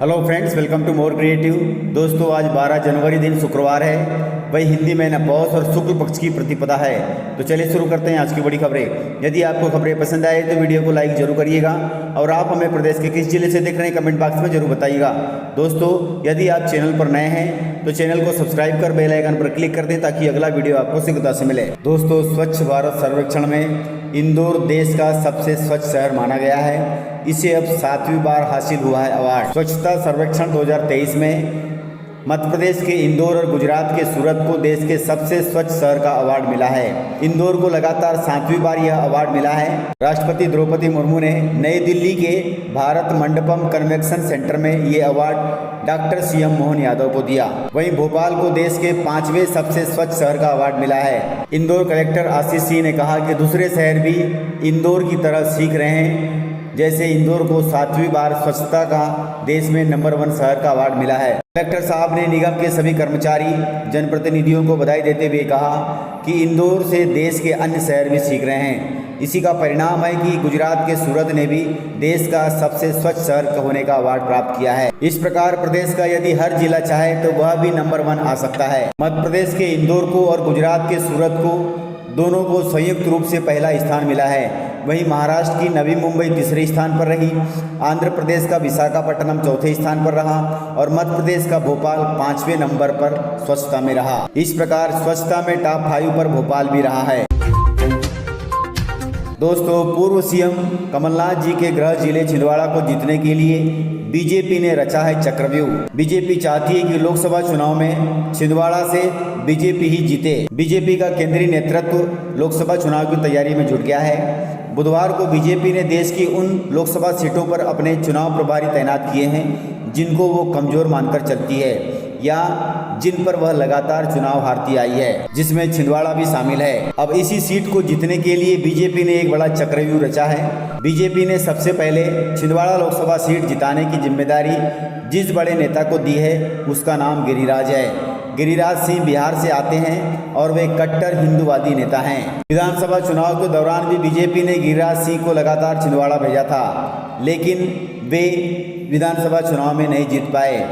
Hello friends, welcome to more creative. दोस्तों, आज 12 जनवरी दिन शुक्रवार है, वही हिंदी महीना पौष और शुक्ल पक्ष की प्रतिपदा है। तो चलिए शुरू करते हैं आज की बड़ी खबरें। यदि आपको खबरें पसंद आए तो वीडियो को लाइक जरूर करिएगा और आप हमें प्रदेश के किस जिले से देख रहे हैं कमेंट बॉक्स में जरूर बताइएगा। दोस्तों, यदि आप चैनल पर नए हैं तो चैनल को सब्सक्राइब कर बेल आइकन पर क्लिक कर दें ताकि अगला वीडियो आपको शीघ्रता से मिले। दोस्तों, स्वच्छ भारत सर्वेक्षण में इंदौर देश का सबसे स्वच्छ शहर माना गया है। इसे अब 7वीं बार हासिल हुआ है अवार्ड। स्वच्छता सर्वेक्षण 2023 में मध्य प्रदेश के इंदौर और गुजरात के सूरत को देश के सबसे स्वच्छ शहर का अवार्ड मिला है। इंदौर को लगातार 7वीं बार यह अवार्ड मिला है। राष्ट्रपति द्रौपदी मुर्मू ने नई दिल्ली के भारत मंडपम कन्वेंशन सेंटर में ये award doctor CM Mohan Yadav को दिया। वहीं भोपाल को देश के 5वें सबसे स्वच्छ शहर का अवार्ड मिला है। इंदौर कलेक्टर आशीष सिंह ने कहा कि दूसरे शहर भी इंदौर की तरह सीख रहे हैं। जैसे इंदौर को 7वीं बार स्वच्छता का देश में नंबर 1 शहर का अवार्ड मिला है। कलेक्टर साहब ने निगम के सभी कर्मचारी जनप्रतिनिधियों को बधाई देते हुए कहा कि इंदौर से देश के अन्य शहर भी सीख रहे हैं। इसी का परिणाम है कि गुजरात के सूरत ने भी देश का सबसे स्वच्छ शहर होने का अवार्ड प्राप्त किया है। इस प्रकार प्रदेश का यदि हर जिला चाहे तो वह भी नंबर 1 आ सकता है। मध्य प्रदेश के इंदौर को और गुजरात के सूरत को दोनों को संयुक्त रूप से पहला स्थान मिला है। वहीं महाराष्ट्र की नवी मुंबई तीसरे स्थान पर रही, आंध्र प्रदेश का विशाखापट्टनम चौथे स्थान पर रहा और मध्य प्रदेश का भोपाल 5वें नंबर पर स्वच्छता में रहा। इस प्रकार स्वच्छता में टॉप 5 पर भोपाल भी रहा है। दोस्तों, पूर्व सीएम कमलनाथ जी के गृह जिले छिंदवाड़ा को जीतने के लिए बीजेपी ने रचा है चक्रव्यूह। बीजेपी चाहती है कि लोकसभा चुनाव में छिंदवाड़ा से बीजेपी ही जीते। बीजेपी का केंद्रीय नेतृत्व लोकसभा चुनाव की तैयारी में जुट गया है। बुधवार को बीजेपी ने देश की उन लोकसभा सीटों पर अपने चुनाव प्रभारी तैनात किए हैं जिनको वो कमजोर मानकर चलती है या जिन पर वह लगातार चुनाव हारती आई है, जिसमें छिंदवाड़ा भी शामिल है। अब इसी सीट को जीतने के लिए बीजेपी ने एक बड़ा चक्रव्यूह रचा है। बीजेपी ने सबसे पहले छिंदवाड़ा लोकसभा सीट जिताने की जिम्मेदारी जिस बड़े नेता को दी है उसका नाम गिरिराज है। गिरिराज सिंह बिहार से आते हैं और वे कट्टर हिंदूवादी नेता हैं। विधानसभा चुनाव के दौरान भी बीजेपी ने गिरिराज सिंह को लगातार छिंदवाड़ा भेजा था, लेकिन वे विधानसभा चुनाव में नहीं जीत पाए।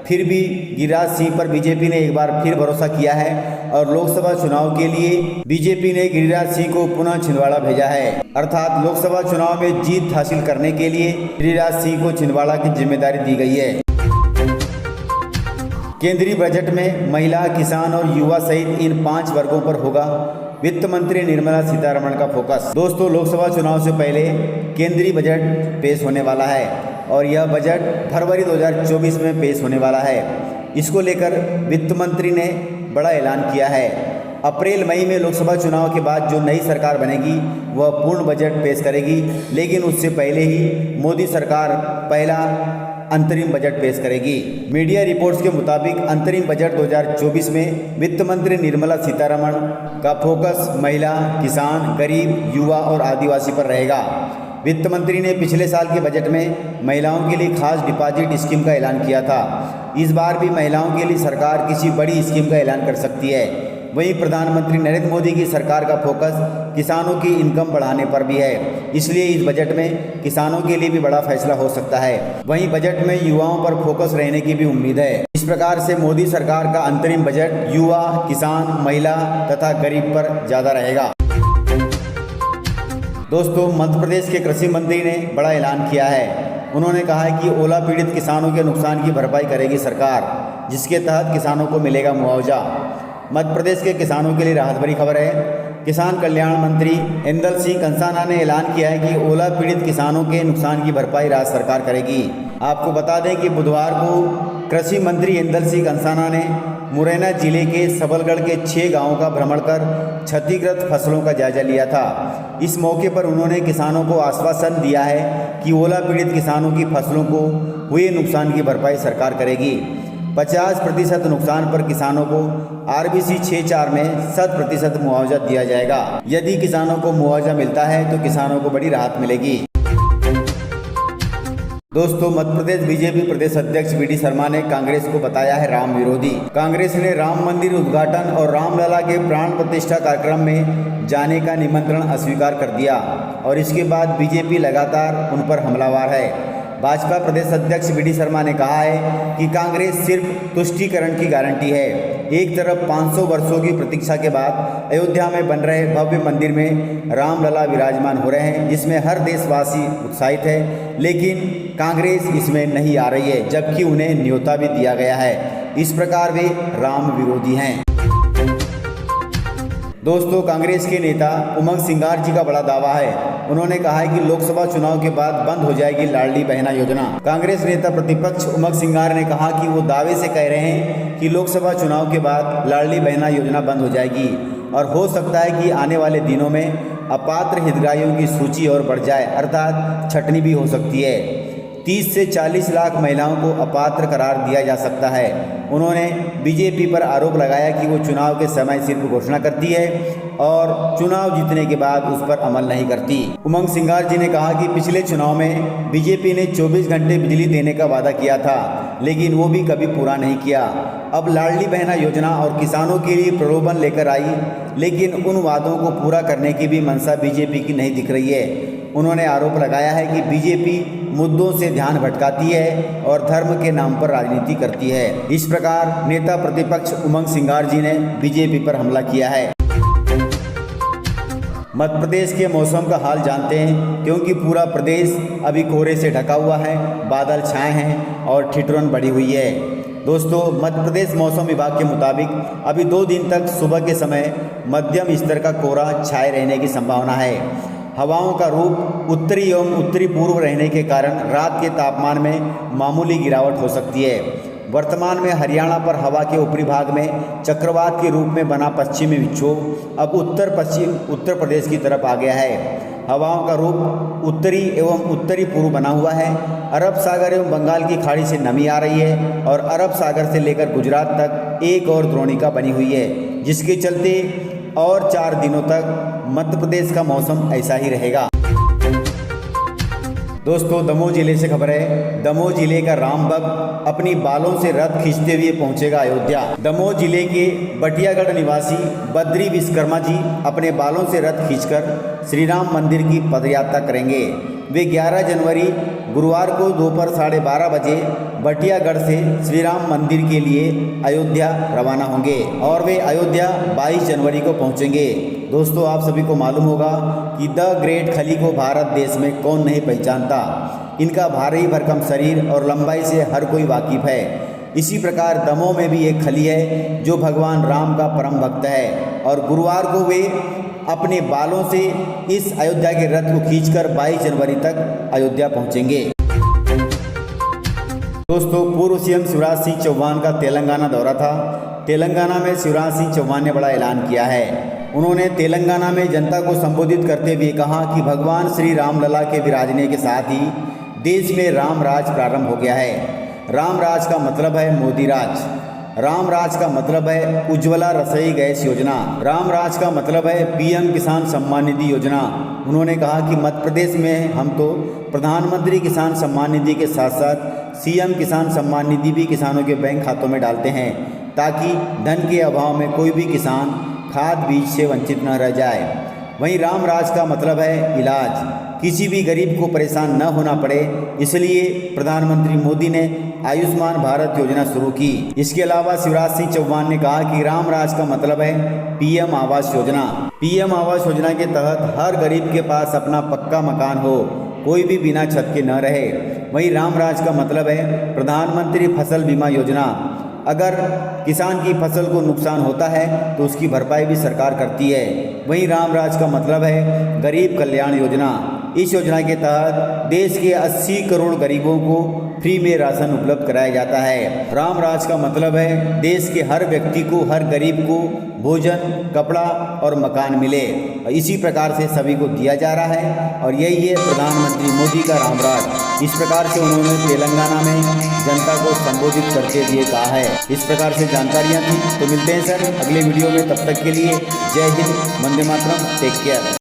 फिर भी गिरिराज सिंह पर बीजेपी ने एक बार फिर भरोसा किया है और लोकसभा चुनाव के लिए बीजेपी ने गिरिराज सिंह को पुनः छिंदवाड़ा भेजा है। अर्थात लोकसभा चुनाव में जीत हासिल करने के लिए गिरिराज सिंह को छिंदवाड़ा की जिम्मेदारी दी गई है। केंद्रीय बजट में महिला, किसान और युवा सहित इन 5 वर्गों पर होगा वित्त मंत्री निर्मला सीतारमण का फोकस। दोस्तों, लोकसभा चुनाव से पहले केंद्रीय बजट पेश होने वाला है और यह बजट फरवरी 2024 में पेश होने वाला है। इसको लेकर वित्त मंत्री ने बड़ा ऐलान किया है। अप्रैल मई में लोकसभा चुनाव के बाद जो नई सरकार बनेगी वह पूर्ण बजट पेश करेगी, लेकिन उससे पहले ही मोदी सरकार पहला अंतरिम बजट पेश करेगी। मीडिया रिपोर्ट्स के मुताबिक अंतरिम बजट 2024 में वित्त मंत्री निर्मला सीतारमण का फोकस महिला, किसान, गरीब, युवा और आदिवासी पर रहेगा। वित्त मंत्री ने पिछले साल के बजट में महिलाओं के लिए खास डिपॉजिट स्कीम का ऐलान किया था। इस बार भी महिलाओं के लिए सरकार किसी बड़ी स्कीम का ऐलान कर सकती है। वहीं प्रधानमंत्री नरेंद्र मोदी की सरकार का फोकस किसानों की इनकम बढ़ाने पर भी है, इसलिए इस बजट में किसानों के लिए भी बड़ा फैसला हो सकता है। वहीं बजट में युवाओं पर फोकस रहने की भी उम्मीद है। इस प्रकार से मोदी सरकार का अंतरिम बजट युवा, किसान, महिला तथा गरीब पर ज़्यादा रहेगा। दोस्तों, मध्य प्रदेश के कृषि मंत्री ने बड़ा ऐलान किया है। उन्होंने कहा है कि ओला पीड़ित किसानों के नुकसान की भरपाई करेगी सरकार, जिसके तहत किसानों को मिलेगा मुआवजा। मध्य प्रदेश के किसानों के लिए राहत भरी खबर है। किसान कल्याण मंत्री इंदल सिंह कंसाना ने ऐलान किया है कि ओला पीड़ित किसानों के नुकसान की भरपाई राज्य सरकार करेगी। आपको बता दें कि बुधवार को कृषि मंत्री इंदल सिंह कंसाना ने मुरैना जिले के सबलगढ़ के 6 गांवों का भ्रमण कर क्षतिग्रस्त फसलों का जायजा लिया था। इस मौके पर उन्होंने किसानों को आश्वासन दिया है कि ओला पीड़ित किसानों की फसलों को हुए नुकसान की भरपाई सरकार करेगी। 50% नुकसान पर किसानों को RBC 6(4) में 100% मुआवजा दिया जाएगा। यदि किसानों को मुआवजा मिलता है तो किसानों को बड़ी राहत मिलेगी। दोस्तों, मध्य प्रदेश बीजेपी प्रदेश अध्यक्ष VD शर्मा ने कांग्रेस को बताया है राम विरोधी। कांग्रेस ने राम मंदिर उद्घाटन और रामलला के प्राण प्रतिष्ठा कार्यक्रम में जाने का निमंत्रण अस्वीकार कर दिया और इसके बाद बीजेपी लगातार उन पर हमलावर है। भाजपा प्रदेश अध्यक्ष वी.डी. शर्मा ने कहा है कि कांग्रेस सिर्फ तुष्टीकरण की गारंटी है। एक तरफ 500 वर्षों की प्रतीक्षा के बाद अयोध्या में बन रहे भव्य मंदिर में रामलला विराजमान हो रहे हैं, जिसमें हर देशवासी उत्साहित है, लेकिन कांग्रेस इसमें नहीं आ रही है, जबकि उन्हें न्योता भी दिया गया है। इस प्रकार वे राम विरोधी हैं। दोस्तों, कांग्रेस के नेता उमंग सिंगार जी का बड़ा दावा है। उन्होंने कहा है कि लोकसभा चुनाव के बाद बंद हो जाएगी लाडली बहना योजना। कांग्रेस नेता प्रतिपक्ष उमंग सिंगार ने कहा कि वो दावे से कह रहे हैं कि लोकसभा चुनाव के बाद लाडली बहना योजना बंद हो जाएगी और हो सकता है कि आने वाले दिनों में अपात्र हितग्राहियों की सूची और बढ़ जाए, अर्थात छटनी भी हो सकती है। 30 से 40 लाख महिलाओं को अपात्र करार दिया जा सकता है। उन्होंने बीजेपी पर आरोप लगाया कि वो चुनाव के समय सिर्फ घोषणा करती है और चुनाव जीतने के बाद उस पर अमल नहीं करती। उमंग सिंगार जी ने कहा कि पिछले चुनाव में बीजेपी ने 24 घंटे बिजली देने का वादा किया था, लेकिन वो भी कभी पूरा नहीं किया। अब लाडली बहना योजना और किसानों के लिए प्रलोभन लेकर आई, लेकिन उन वादों को पूरा करने की भी मंशा बीजेपी की नहीं दिख रही है। उन्होंने आरोप लगाया है कि बीजेपी मुद्दों से ध्यान भटकाती है और धर्म के नाम पर राजनीति करती है। इस प्रकार नेता प्रतिपक्ष उमंग सिंगार जी ने बीजेपी पर हमला किया है। मध्य प्रदेश के मौसम का हाल जानते हैं, क्योंकि पूरा प्रदेश अभी कोहरे से ढका हुआ है, बादल छाए हैं और ठिठुरन बढ़ी हुई है। दोस्तों, मध्य प्रदेश मौसम विभाग के मुताबिक अभी 2 दिन तक सुबह के समय मध्यम स्तर का कोहरा छाए रहने की संभावना है। हवाओं का रूप उत्तरी एवं उत्तरी पूर्व रहने के कारण रात के तापमान में मामूली गिरावट हो सकती है। वर्तमान में हरियाणा पर हवा के ऊपरी भाग में चक्रवात के रूप में बना पश्चिमी विक्षोभ अब उत्तर पश्चिम उत्तर प्रदेश की तरफ आ गया है। हवाओं का रूप उत्तरी एवं उत्तरी पूर्व बना हुआ है। अरब सागर एवं बंगाल की खाड़ी से नमी आ रही है और अरब सागर से लेकर गुजरात तक एक और द्रोणिका बनी हुई है, जिसके चलते और 4 दिनों तक मध्य प्रदेश का मौसम ऐसा ही रहेगा। दोस्तों, दमोह जिले से खबर है। दमोह जिले का राम भक्त अपनी बालों से रथ खींचते हुए पहुंचेगा अयोध्या। दमोह जिले के बटियागढ़ निवासी बद्री विश्वकर्मा जी अपने बालों से रथ खींचकर श्री राम मंदिर की पदयात्रा करेंगे। वे 11 जनवरी गुरुवार को दोपहर 12:30 बजे बटियागढ़ से श्री राम मंदिर के लिए अयोध्या रवाना होंगे और वे अयोध्या 22 जनवरी को पहुंचेंगे। दोस्तों, आप सभी को मालूम होगा कि द ग्रेट खली को भारत देश में कौन नहीं पहचानता। इनका भारी भरकम शरीर और लंबाई से हर कोई वाकिफ है। इसी प्रकार दमोह में भी एक खली है जो भगवान राम का परम भक्त है और गुरुवार को वे अपने बालों से इस अयोध्या के रथ को खींचकर 22 जनवरी तक अयोध्या पहुंचेंगे। दोस्तों, पूर्व सीएम शिवराज सिंह चौहान का तेलंगाना दौरा था। तेलंगाना में शिवराज सिंह चौहान ने बड़ा ऐलान किया है। उन्होंने तेलंगाना में जनता को संबोधित करते हुए कहा कि भगवान श्री रामलला के विराजने के साथ ही देश में राम राज प्रारंभ हो गया है। राम राज का मतलब है मोदी राज। राम राज का मतलब है उज्ज्वला रसोई गैस योजना। राम राज का मतलब है पीएम किसान सम्मान निधि योजना। उन्होंने कहा कि मध्य प्रदेश में हम तो प्रधानमंत्री किसान सम्मान निधि के साथ साथ सीएम किसान सम्मान निधि भी किसानों के बैंक खातों में डालते हैं, ताकि धन के अभाव में कोई भी किसान खाद बीज से वंचित न रह जाए। वहीं राम राज का मतलब है इलाज। किसी भी गरीब को परेशान न होना पड़े, इसलिए प्रधानमंत्री मोदी ने आयुष्मान भारत योजना शुरू की। इसके अलावा शिवराज सिंह चौहान ने कहा कि राम राज का मतलब है पीएम आवास योजना। पीएम आवास योजना के तहत हर गरीब के पास अपना पक्का मकान हो, कोई भी बिना छत के न रहे। वहीं राम राज का मतलब है प्रधानमंत्री फसल बीमा योजना। अगर किसान की फसल को नुकसान होता है तो उसकी भरपाई भी सरकार करती है। वहीं राम राज का मतलब है गरीब कल्याण योजना। इस योजना के तहत देश के 80 करोड़ गरीबों को फ्री में राशन उपलब्ध कराया जाता है। राम राज का मतलब है देश के हर व्यक्ति को, हर गरीब को भोजन, कपड़ा और मकान मिले। इसी प्रकार से सभी को दिया जा रहा है और यही है प्रधानमंत्री मोदी का राम राज। इस प्रकार से उन्होंने तेलंगाना में जनता को संबोधित करते हुए कहा है। इस प्रकार से जानकारियाँ थी। तो मिलते हैं सर अगले वीडियो में, तब तक के लिए जय हिंद, वंदे मातरम, टेक केयर।